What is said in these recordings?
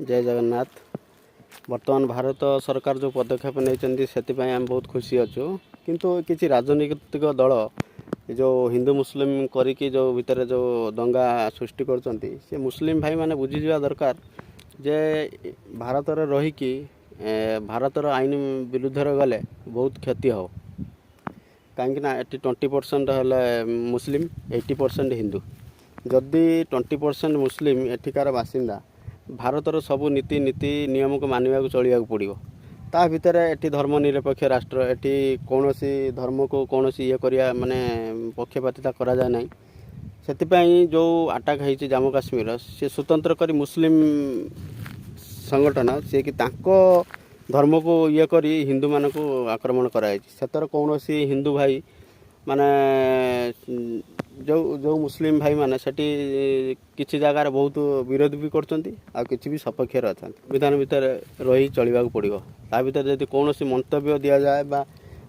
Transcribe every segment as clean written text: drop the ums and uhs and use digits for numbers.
जय जगन्नाथ। वर्तमान भारत सरकार जो पदक्षेप नहीं से आम बहुत खुशी अच्छु किंतु किसी राजनीतिक दल जो हिंदू मुस्लिम करी जो भितर जो दंगा सृष्टि कर मुस्लिम भाई मैंने बुझी जा दरकार जे भारत रहीकि भारतर आईन विरुद्ध गले बहुत क्षति हो कहीं 20% है मुस्लिम 80% हिंदू जदि 20% मुस्लिम एठिकार बासिंदा भारतर सबू नीति नीति नियम को मानवा चलिया पड़ो ता भितर एटी धर्मनिरपेक्ष राष्ट्र एटी कौन धर्म को कौन ये करिया माने पक्षपातिता करा जाए नहीं से जो अटैक है जम्मू काश्मीर से स्वतंत्र करी मुस्लिम संगठन से कि तांको धर्म को ये करी हिंदू मान को आक्रमण कराई सेतर कौन हिंदू भाई माने जो जो मुस्लिम भाई माने सेठी किसी जगार बहुत विरोध भी करछंती आ किसी भी सपक्ष अच्छा विधान भितर रही चलवा पड़ो ता भर जब कौन मंतव्य दि जाए बा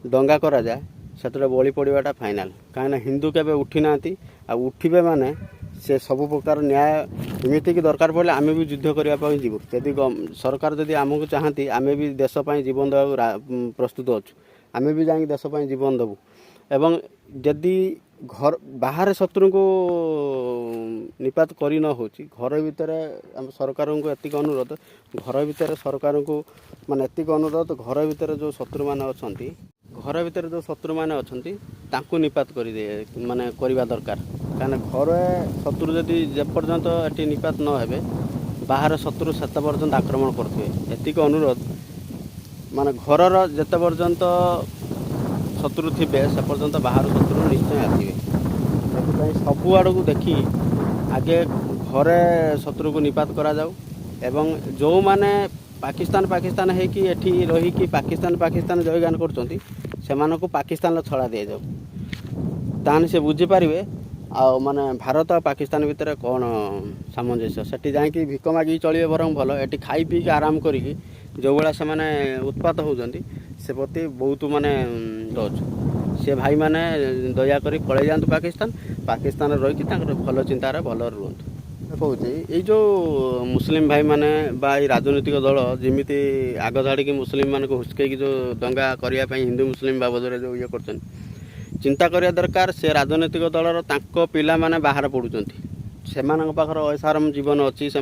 दंगा करा जाए से बलि पड़ाटा फाइनाल कहीं हिंदू के उठी ना आ उठे माने से सब प्रकार न्याय एमती कि दरकार पड़े आम भी युद्ध करने जीवु जदि सरकार जदि आमको चाहती आम भी देशपाई जीवन देवा प्रस्तुत अच्छु आम भी जाकि देशपाई जीवन देवु एवं जदि घर बाहर शत्रु को निपात करी न हो घर भितर सरकार को एतिक अनुरोध घर भितर सरकार को माने एतिक अनुरोध घर भितर जो शत्रु मैंने अच्छा घर भितर जो शत्रु मैंने अच्छा निपात कर माने करवा दरकार कहीं घर शत्रु जदि जेपर्यंत एटी निपात न हे बाहर शत्रु से पर्यंत आक्रमण करेंगे एतिक अनुरोध माने घर जिते पर्यंत शत्रु थे से पर्यंत बाहर शत्रु निश्चय आसवे सबू आड़ को देखी आगे घरे शत्रु को निपात करा जाऊ एवं जो माने पाकिस्तान पाकिस्तान है कि एठी रही कि पाकिस्तान जयगान कर पाकिस्तान छड़ा दि जाऊ तान से बुझीपारे आ माने भारत और पाकिस्तान भितर कौन सामंजस्य सेठी जाकि भिक मागिक चलिए बर भल एटी खाई पी आराम करी जो भाया से उत्पात होती से प्रति बहुत माने दच से भाई माने दया करी पलि जातु पाकिस्तान रही भल चिंतार भल रुहतु कौच ये जो मुस्लिम भाई माने बा राजनीतिक दल जमीती आग धाड़ी मुस्लिम मान को हुस्कई जो दंगा करने हिंदू मुस्लिम बाबद जो ये कर चिंता करने दरकार से राजनीतिक दलर पिला माने बाहर पड़ुंट से ऐसारम जीवन अच्छी से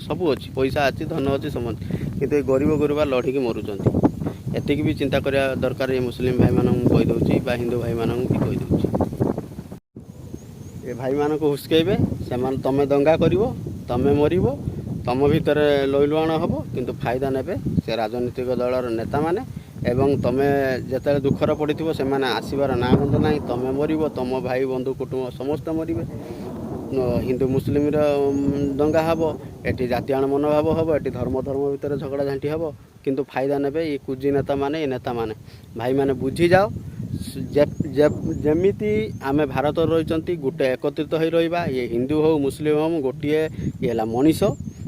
सबू अच्छी पैसा अच्छी धन अच्छी समझ कि गरीब गरीबा लड़िकी मरुंट एतिक भी चिंता करने दरकार ये मुस्लिम भाई मान कहीदे हिंदू भाई मान भी कहीदे ये भाई मान को हुस्कैबे से तमें दंगा कर तमें मर तुम भितर लैलुआण हम किंतु फायदा ने से राजनीतिक दलर नेता माने एवं तुम्हें जिते दुखर पड़ो से आसबार ना गंध ना तुम मर तुम भाई बंधु कुटुंब समस्त मरवे हिंदू मुस्लिम दंगा हम एटी जातीय मनोभाव हम एटी धर्म भितर झगड़ा झांटी हम किंतु फायदा ने ये कुजी नेता माने ये नेता माने भाई माने बुझी जाओ जमीती आम भारत रही गोटे एकत्रित हो रहा ये हिंदू हो मुस्लिम हो गोटे ये मनीष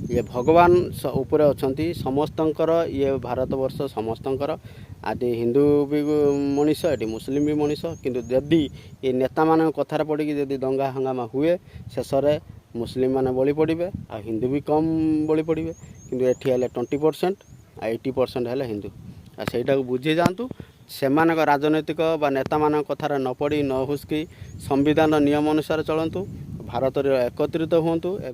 ये भगवान उपरे अच्छा समस्तंकर ये भारत वर्ष समस्तंकर आदि हिंदू भी मनीष ये मुस्लिम भी मनीष किंतु जदि ये नेता मान कथार पड़ी जदि दंगा हंगामा हुए शेष में मुस्लिम माने बलि पड़े आ हिंदू भी कम बलि पड़े किंतु एटी 20% 80% है हिंदू आईटा को बुझी जातु से राजनैतिक बा नेता मान कथार न पड़ी न हुस्की संविधान नियम अनुसार चलतु भारत एकत्रित हुंतु।